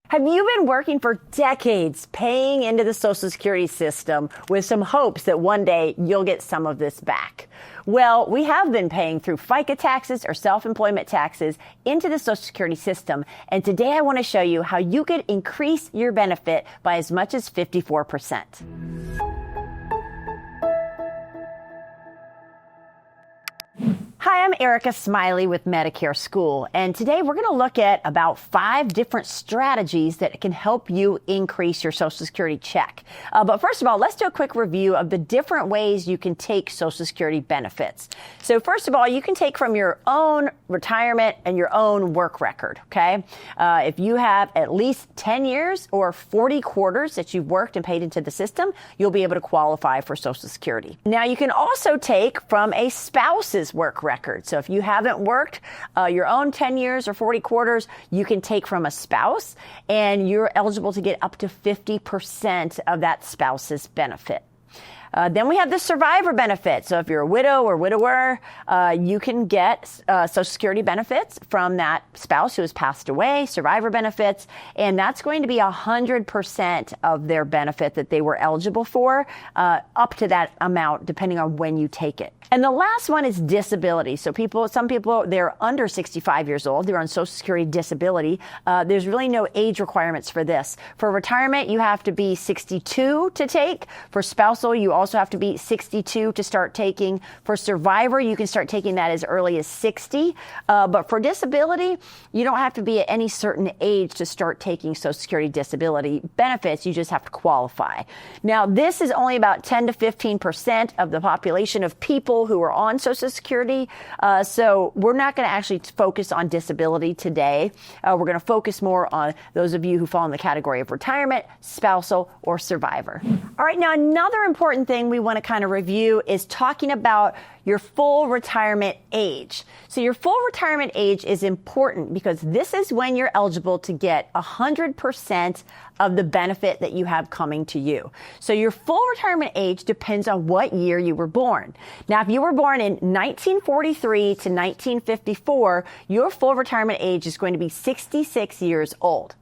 Have you been working for decades paying into the Social Security system with some hopes that one day you'll get some of this back? Well, we have been paying through FICA taxes or self-employment taxes into the Social Security system. And today I want to show you how you could increase your benefit by as much as 54%. Hi, I'm Erica Smiley with Medicare School, and today we're going to look at about 5 different strategies that can help you increase your Social Security check. But first of all, let's do a quick review of the different ways you can take Social Security benefits. So first of all, you can take from your own retirement and your own work record, okay? If you have at least 10 years or 40 quarters that you've worked and paid into the system, you'll be able to qualify for Social Security. Now, you can also take from a spouse's work record. So if you haven't worked your own 10 years or 40 quarters, you can take from a spouse, and you're eligible to get up to 50% of that spouse's benefit. Then we have the survivor benefit. So if you're a widow or widower, you can get Social Security benefits from that spouse who has passed away, survivor benefits, and that's going to be 100% of their benefit that they were eligible for, up to that amount, depending on when you take it. And the last one is disability. So some people, they're under 65 years old. They're on Social Security disability. There's really no age requirements for this. For retirement, you have to be 62 to take. For spousal, you also have to be 62 to start taking. For survivor, you can start taking that as early as 60. But for disability, you don't have to be at any certain age to start taking Social Security disability benefits. You just have to qualify. Now, this is only about 10 to 15% of the population of people who are on Social Security. So we're not going to actually focus on disability today. We're going to focus more on those of you who fall in the category of retirement, spousal, or survivor. All right, now another important thing we want to kind of review is talking about your full retirement age. So your full retirement age is important because this is when you're eligible to get 100% of the benefit that you have coming to you. So your full retirement age depends on what year you were born. Now, if you were born in 1943 to 1954, your full retirement age is going to be 66 years old.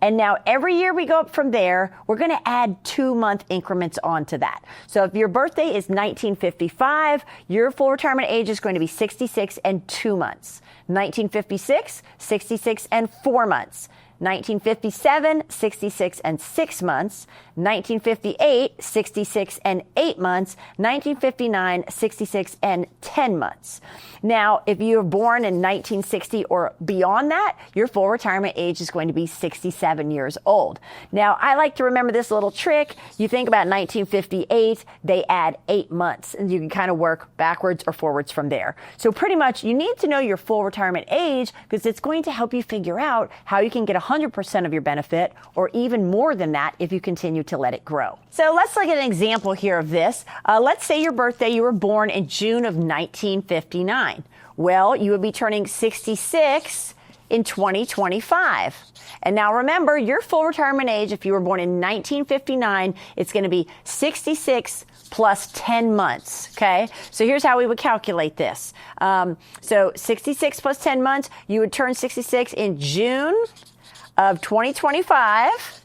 And now every year we go up from there, we're going to add 2-month increments onto that. So if your birthday is 1955, your full retirement age is going to be 66 and 2 months. 1956, 66 and 4 months. 1957, 66 and 6 months. 1958, 66 and 8 months. 1959, 66 and 10 months. Now, if you were born in 1960 or beyond that, your full retirement age is going to be 67 years old. Now, I like to remember this little trick. You think about 1958, they add 8 months, and you can kind of work backwards or forwards from there. So pretty much you need to know your full retirement age because it's going to help you figure out how you can get 100% of your benefit, or even more than that if you continue to let it grow. So let's look at an example here of this. Let's say your birthday, you were born in June of 1959. Well, you would be turning 66 in 2025. And now remember, your full retirement age, if you were born in 1959, it's going to be 66 plus 10 months, okay? So here's how we would calculate this. So 66 plus 10 months, you would turn 66 in June of 2025.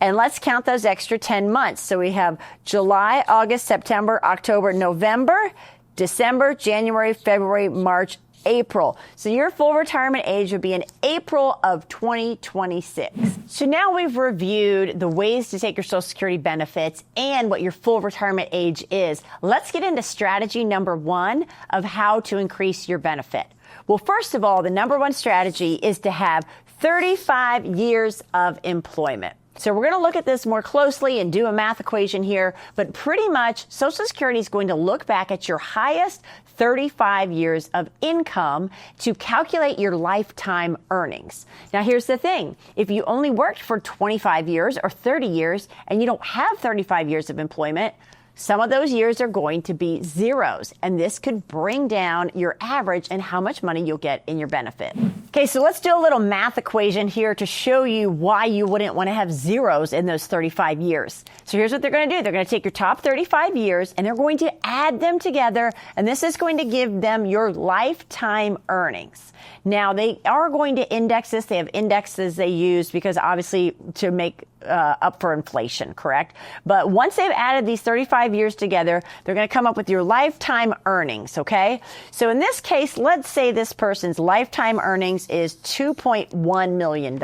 And let's count those extra 10 months. So we have July, August, September, October, November, December, January, February, March, April. So your full retirement age would be in April of 2026. So now we've reviewed the ways to take your Social Security benefits and what your full retirement age is. Let's get into strategy number 1 of how to increase your benefit. Well, first of all, the number 1 strategy is to have 35 years of employment. So we're going to look at this more closely and do a math equation here, but pretty much Social Security is going to look back at your highest 35 years of income to calculate your lifetime earnings. Now, here's the thing. If you only worked for 25 years or 30 years and you don't have 35 years of employment, some of those years are going to be zeros, and this could bring down your average and how much money you'll get in your benefit. Okay, so let's do a little math equation here to show you why you wouldn't want to have zeros in those 35 years. So here's what they're going to do. They're going to take your top 35 years and they're going to add them together, and this is going to give them your lifetime earnings. Now, they are going to index this. They have indexes they use because obviously to make up for inflation, correct? But once they've added these 35 years together, they're going to come up with your lifetime earnings, okay? So in this case, let's say this person's lifetime earnings is $2.1 million.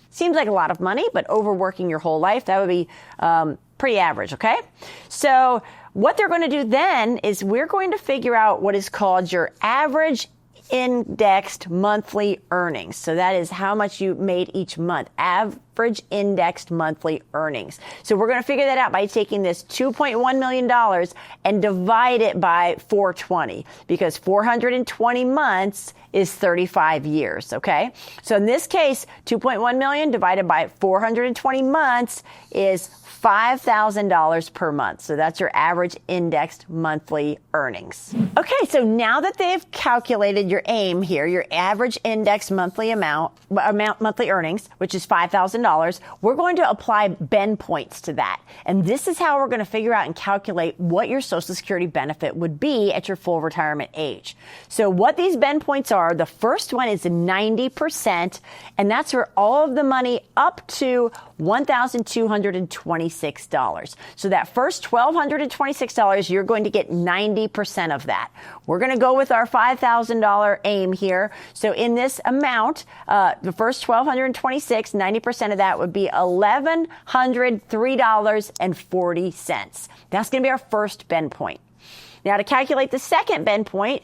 Seems like a lot of money, but overworking your whole life, that would be pretty average, okay? So what they're going to do then is we're going to figure out what is called your average indexed monthly earnings. So that is how much you made each month. Average indexed monthly earnings. So we're going to figure that out by taking this $2.1 million and divide it by 420, because 420 months is 35 years, okay? So in this case, 2.1 million divided by 420 months is $5,000 per month. So that's your average indexed monthly earnings. Okay, so now that they've calculated your AIM here, your average indexed monthly monthly earnings, which is $5,000, we're going to apply bend points to that. And this is how we're going to figure out and calculate what your Social Security benefit would be at your full retirement age. So what these bend points are, the first one is 90%, and that's for all of the money up to $1,226. So that first $1,226, you're going to get 90% of that. We're going to go with our $5,000 AIM here. So in this amount, the first $1,226, 90% of that would be $1,103.40. That's going to be our first bend point. Now to calculate the second bend point,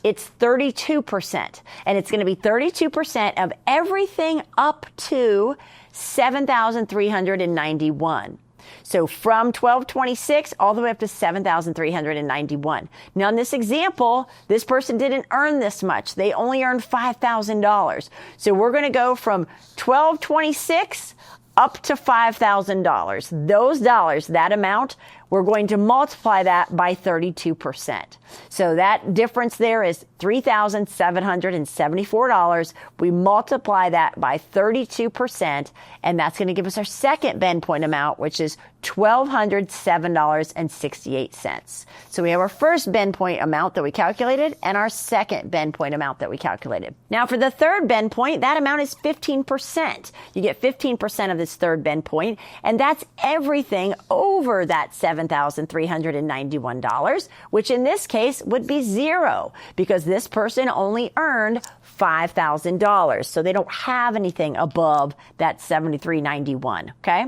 it's 32%, and it's going to be 32% of everything up to $7,391. So from 1226 all the way up to 7,391. Now in this example, this person didn't earn this much. They only earned $5,000. So we're going to go from 1226 up to $5,000. Those dollars, that amount, we're going to multiply that by 32%. So that difference there is $3,774. We multiply that by 32%, and that's going to give us our second bend point amount, which is $1,207.68. So we have our first bend point amount that we calculated and our second bend point amount that we calculated. Now for the third bend point, that amount is 15%. You get 15% of this third bend point, and that's everything over that $7,391, which in this case would be zero because this person only earned $5,000. So they don't have anything above that $7,391. Okay.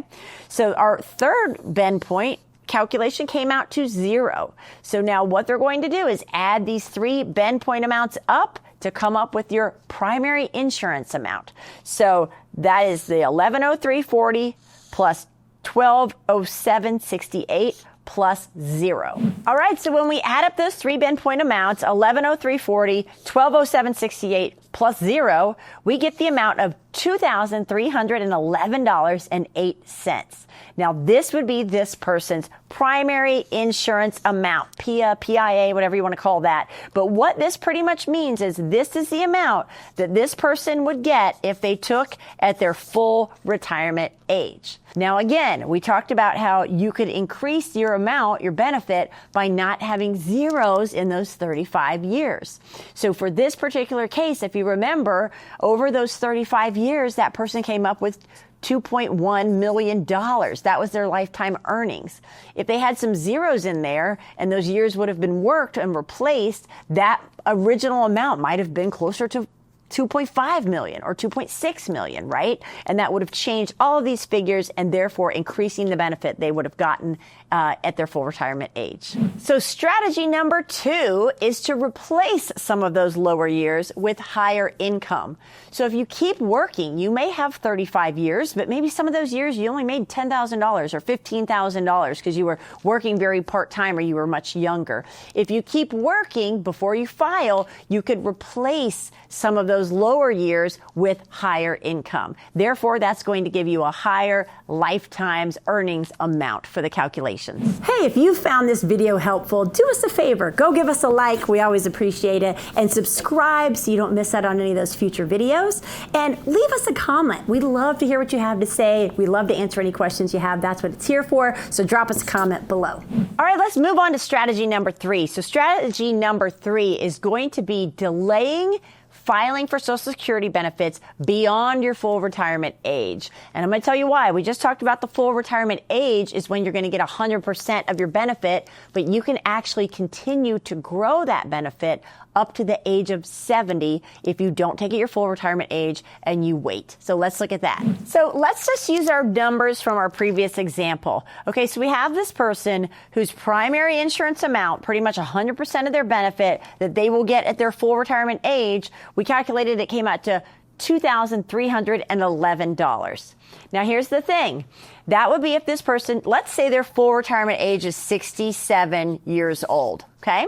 So our third bend point calculation came out to zero. So now what they're going to do is add these three bend point amounts up to come up with your primary insurance amount. So that is the $1,103.40 plus $1,207.68 plus zero. All right, so when we add up those three bend point amounts, $1,103.40, $1,207.68 plus zero, we get the amount of $2,311.08. Now, this would be this person's primary insurance amount, PIA, PIA, whatever you want to call that. But what this pretty much means is this is the amount that this person would get if they took at their full retirement age. Now, again, we talked about how you could increase your amount, your benefit, by not having zeros in those 35 years. So for this particular case, if you remember, over those 35 years, that person came up with $2.1 million. That was their lifetime earnings. If they had some zeros in there and those years would have been worked and replaced, that original amount might have been closer to 2.5 million or 2.6 million, right? And that would have changed all of these figures and therefore increasing the benefit they would have gotten at their full retirement age. So strategy number 2 is to replace some of those lower years with higher income. So if you keep working, you may have 35 years, but maybe some of those years you only made $10,000 or $15,000 because you were working very part-time or you were much younger. If you keep working before you file, you could replace some of those lower years with higher income. Therefore, that's going to give you a higher lifetime's earnings amount for the calculation. Congratulations. Hey, if you found this video helpful, do us a favor. Go give us a like. We always appreciate it. And subscribe so you don't miss out on any of those future videos. And leave us a comment. We'd love to hear what you have to say. We love to answer any questions you have. That's what it's here for. So drop us a comment below. All right, let's move on to strategy number 3. So strategy number 3 is going to be delaying filing for Social Security benefits beyond your full retirement age. And I'm going to tell you why. We just talked about the full retirement age is when you're going to get 100% of your benefit, but you can actually continue to grow that benefit up to the age of 70 if you don't take it your full retirement age and you wait. So let's look at that. So let's just use our numbers from our previous example. Okay, so we have this person whose primary insurance amount, pretty much 100% of their benefit that they will get at their full retirement age, we calculated it came out to $2,311. Now here's the thing. That would be if this person, let's say their full retirement age is 67 years old, okay?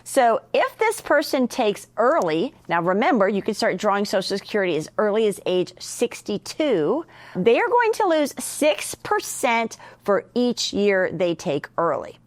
So if this person takes early, now remember, you can start drawing Social Security as early as age 62, they are going to lose 6% for each year they take early.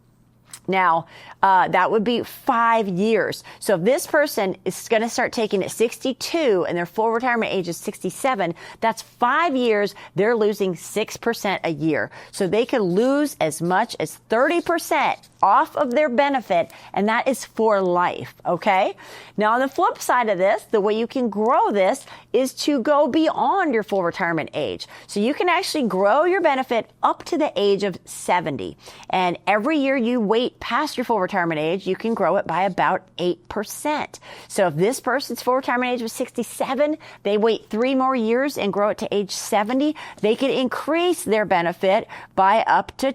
Now, that would be 5 years. So if this person is going to start taking at 62 and their full retirement age is 67, that's 5 years. They're losing 6% a year. So they could lose as much as 30% off of their benefit, and that is for life, okay? Now, on the flip side of this, the way you can grow this is to go beyond your full retirement age. So you can actually grow your benefit up to the age of 70. And every year you wait past your full retirement age, you can grow it by about 8%. So if this person's full retirement age was 67, they wait 3 more years and grow it to age 70, they could increase their benefit by up to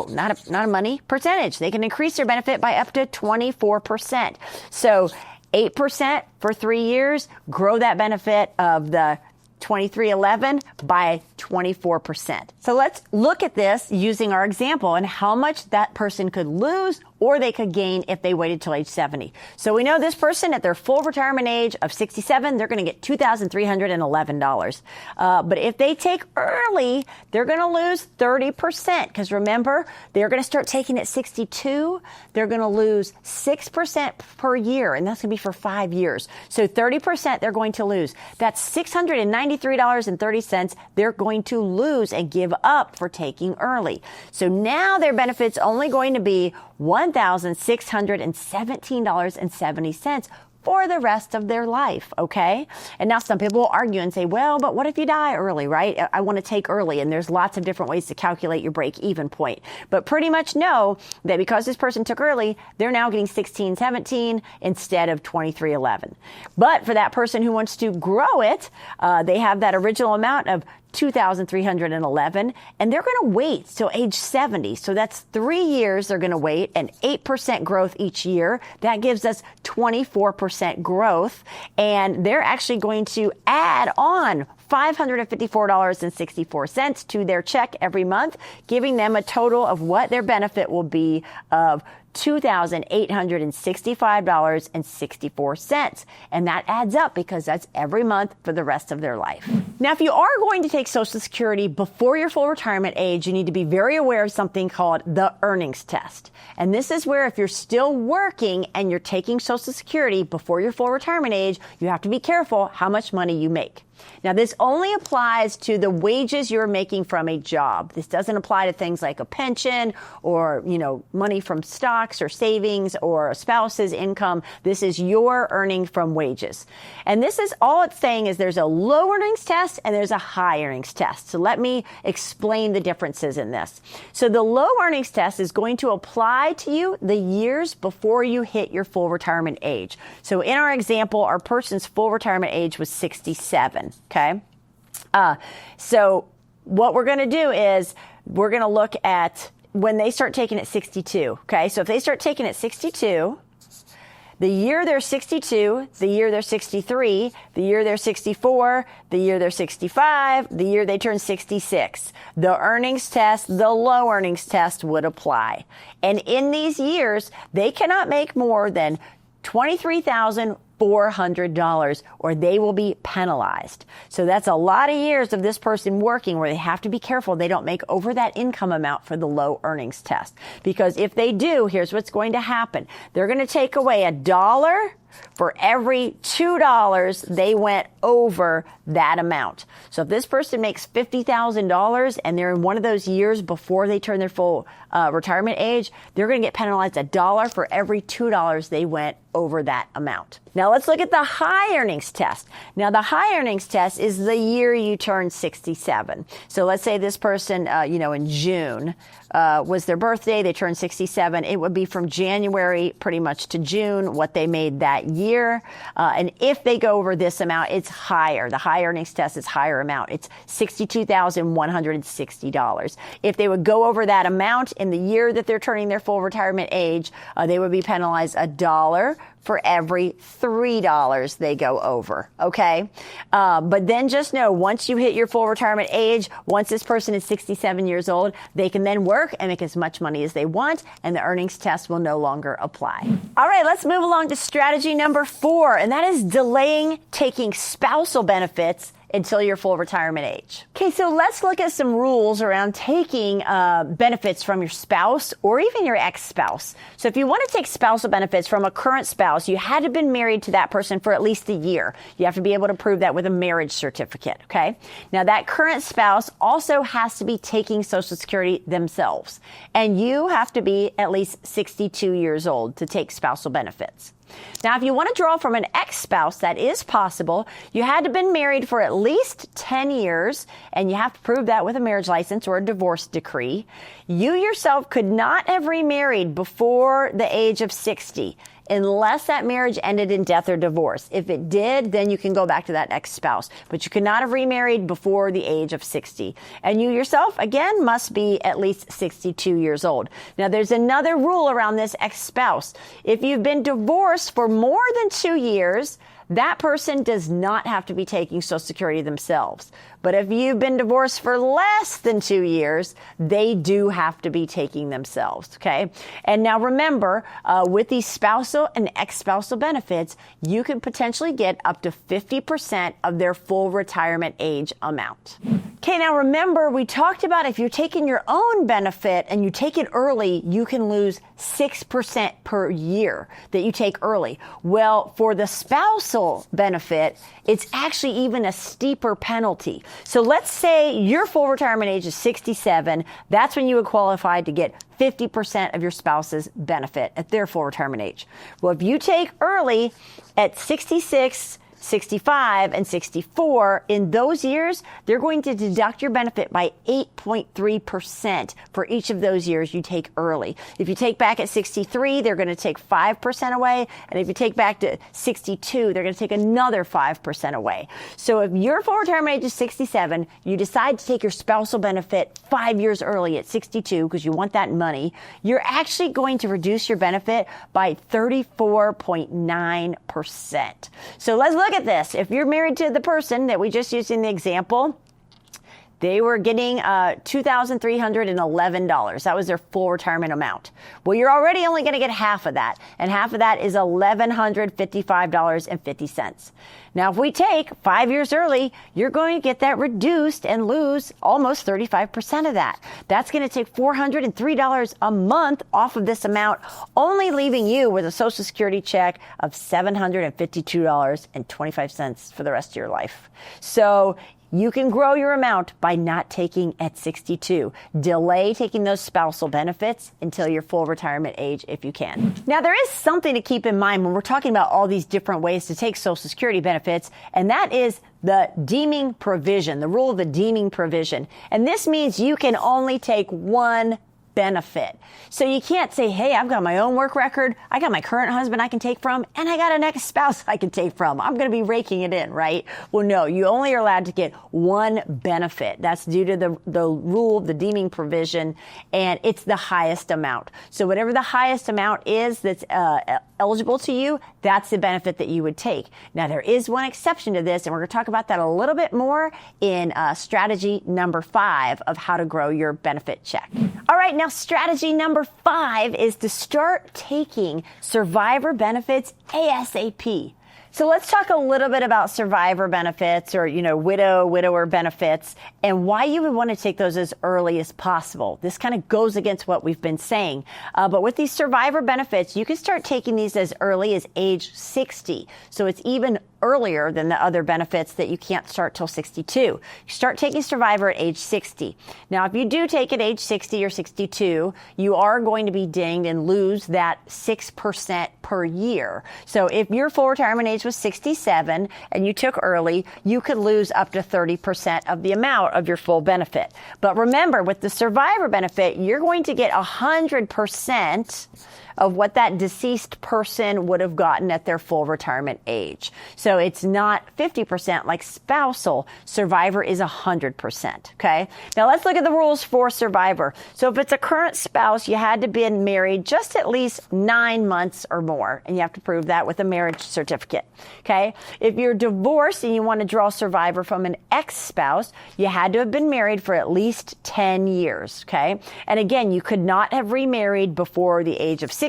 not a money percentage. They can increase their benefit by up to 24%. So 8% for 3 years, grow that benefit of the 2311 by 24%. So let's look at this using our example and how much that person could lose or they could gain if they waited till age 70. So we know this person at their full retirement age of 67, they're going to get $2,311. But if they take early, they're going to lose 30%. Because remember, they're going to start taking at 62. They're going to lose 6% per year, and that's going to be for 5 years. So 30% they're going to lose. That's $693.30 they're going to lose and give up for taking early. So now their benefit's only going to be $1,617.70 for the rest of their life, okay? And now some people will argue and say, well, but what if you die early, right? I want to take early, and there's lots of different ways to calculate your break-even point. But pretty much know that because this person took early, they're now getting $1,617 instead of $2,311. But for that person who wants to grow it, they have that original amount of $2,311, and they're going to wait till age 70. So that's 3 years they're going to wait, and 8% growth each year. That gives us 24% growth, and they're actually going to add on $554.64 to their check every month, giving them a total of what their benefit will be of $2,865.64. And that adds up because that's every month for the rest of their life. Now, if you are going to take Social Security before your full retirement age, you need to be very aware of something called the earnings test. And this is where if you're still working and you're taking Social Security before your full retirement age, you have to be careful how much money you make. Now, this only applies to the wages you're making from a job. This doesn't apply to things like a pension or, money from stocks or savings or a spouse's income. This is your earning from wages. And this is all it's saying is there's a low earnings test and there's a high earnings test. So let me explain the differences in this. So the low earnings test is going to apply to you the years before you hit your full retirement age. So in our example, our person's full retirement age was 67. Okay. So what we're going to do is we're going to look at when they start taking at 62. Okay. So if they start taking at 62, the year they're 62, the year they're 63, the year they're 64, the year they're 65, the year they turn 66, the earnings test, the low earnings test would apply. And in these years, they cannot make more than $23,000 $400 or they will be penalized. So that's a lot of years of this person working where they have to be careful they don't make over that income amount for the low earnings test. Because if they do, here's what's going to happen. They're going to take away $1 for every $2 they went over that amount. So if this person makes $50,000 and they're in one of those years before they turn their full retirement age, they're going to get penalized $1 for every $2 they went over that amount. Now let's look at the high earnings test. Now the high earnings test is the year you turn 67. So let's say this person, in June was their birthday, they turned 67. It would be from January pretty much to June what they made that year. And if they go over this amount, it's higher. The high earnings test is higher amount. It's $62,160. If they would go over that amount in the year that they're turning their full retirement age, they would be penalized $1 for every $3 they go over. Okay. But then just know once you hit your full retirement age, once this person is 67 years old, they can then work and make as much money as they want, and the earnings test will no longer apply. All right, let's move along to strategy number 4, and that is delaying taking spousal benefits until your full retirement age. Okay, so let's look at some rules around taking benefits from your spouse or even your ex-spouse. So if you want to take spousal benefits from a current spouse, you had to have been married to that person for at least a year. You have to be able to prove that with a marriage certificate, okay? Now that current spouse also has to be taking Social Security themselves, and you have to be at least 62 years old to take spousal benefits. Now, if you want to draw from an ex-spouse, that is possible. You had to have been married for at least 10 years, and you have to prove that with a marriage license or a divorce decree. You yourself could not have remarried before the age of 60 unless that marriage ended in death or divorce. If it did, then you can go back to that ex-spouse. But you could not have remarried before the age of 60. And you yourself, again, must be at least 62 years old. Now, there's another rule around this ex-spouse. If you've been divorced for more than 2 years, that person does not have to be taking Social Security themselves. But if you've been divorced for less than 2 years, they do have to be taking themselves, okay? And now remember, with these spousal and ex-spousal benefits, you can potentially get up to 50% of their full retirement age amount. Okay, now remember, we talked about if you're taking your own benefit and you take it early, you can lose 6% per year that you take early. Well, for the spousal benefit, it's actually even a steeper penalty. So let's say your full retirement age is 67. That's when you would qualify to get 50% of your spouse's benefit at their full retirement age. Well, if you take early at 66, 65 and 64, in those years, they're going to deduct your benefit by 8.3% for each of those years you take early. If you take back at 63, they're going to take 5% away. And if you take back to 62, they're going to take another 5% away. So if your full retirement age is 67, you decide to take your spousal benefit 5 years early at 62 because you want that money, you're actually going to reduce your benefit by 34.9%. So let's look at this. If you're married to the person that we just used in the example, they were getting $2,311. That was their full retirement amount. Well, you're already only going to get half of that, and half of that is $1,155.50. Now, if we take 5 years early, you're going to get that reduced and lose almost 35% of that. That's going to take $403 a month off of this amount, only leaving you with a Social Security check of $752.25 for the rest of your life. So you can grow your amount by not taking at 62. Delay taking those spousal benefits until your full retirement age if you can. Now, there is something to keep in mind when we're talking about all these different ways to take Social Security benefits, and that is the deeming provision, the rule of the deeming provision. And this means you can only take one benefit. So you can't say, hey, I've got my own work record, I got my current husband I can take from, and I got an ex-spouse I can take from. I'm going to be raking it in, right? Well, no, you only are allowed to get one benefit. That's due to the rule, the deeming provision, and it's the highest amount. So whatever the highest amount is that's eligible to you, that's the benefit that you would take. Now, there is one exception to this, and we're going to talk about that a little bit more in strategy number 5 of how to grow your benefit check. All right, now strategy number 5 is to start taking survivor benefits ASAP. So let's talk a little bit about survivor benefits or, widower benefits and why you would want to take those as early as possible. This kind of goes against what we've been saying. But with these survivor benefits, you can start taking these as early as age 60. So it's even earlier than the other benefits that you can't start till 62. You start taking survivor at age 60. Now, if you do take it age 60 or 62, you are going to be dinged and lose that 6% per year. So if your full retirement age was 67 and you took early, you could lose up to 30% of the amount of your full benefit. But remember, with the survivor benefit, you're going to get 100% of what that deceased person would have gotten at their full retirement age. So it's not 50% like spousal. Survivor is 100%. Okay. Now let's look at the rules for survivor. So if it's a current spouse, you had to be married just at least 9 months or more, and you have to prove that with a marriage certificate. Okay. If you're divorced and you want to draw survivor from an ex-spouse, you had to have been married for at least 10 years. Okay. And again, you could not have remarried before the age of 60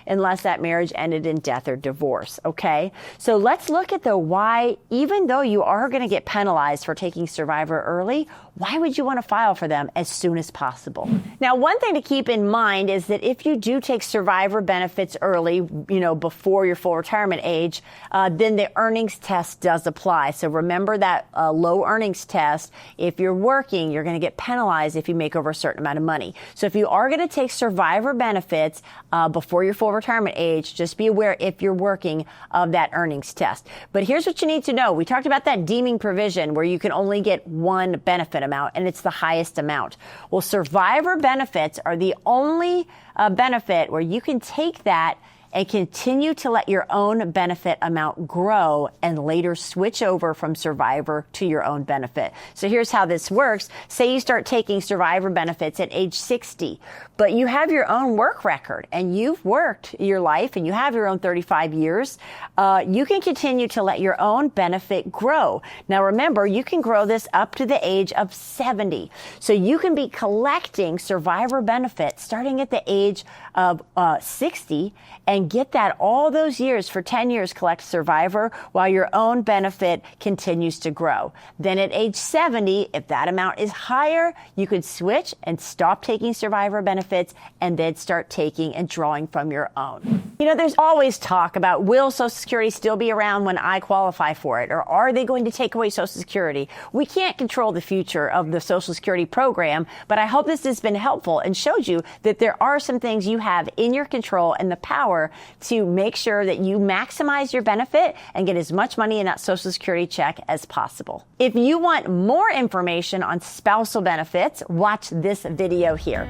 unless that marriage ended in death or divorce. Okay. So let's look at the why, even though you are going to get penalized for taking survivor early, why would you want to file for them as soon as possible? Now, one thing to keep in mind is that if you do take survivor benefits early, before your full retirement age, then the earnings test does apply. So remember that low earnings test. If you're working, you're going to get penalized if you make over a certain amount of money. So if you are going to take survivor benefits before your full retirement age, just be aware if you're working of that earnings test. But here's what you need to know. We talked about that deeming provision where you can only get one benefit amount, and it's the highest amount. Well, survivor benefits are the only benefit where you can take that and continue to let your own benefit amount grow and later switch over from survivor to your own benefit. So here's how this works. Say you start taking survivor benefits at age 60, but you have your own work record and you've worked your life and you have your own 35 years. You can continue to let your own benefit grow. Now remember, you can grow this up to the age of 70. So you can be collecting survivor benefits starting at the age of 60 and get that all those years for 10 years, collect survivor while your own benefit continues to grow. Then at age 70, if that amount is higher, you could switch and stop taking survivor benefits and then start taking and drawing from your own. There's always talk about, will Social Security still be around when I qualify for it? Or are they going to take away Social Security? We can't control the future of the Social Security program, but I hope this has been helpful and showed you that there are some things you have in your control and the power to make sure that you maximize your benefit and get as much money in that Social Security check as possible. If you want more information on spousal benefits, watch this video here.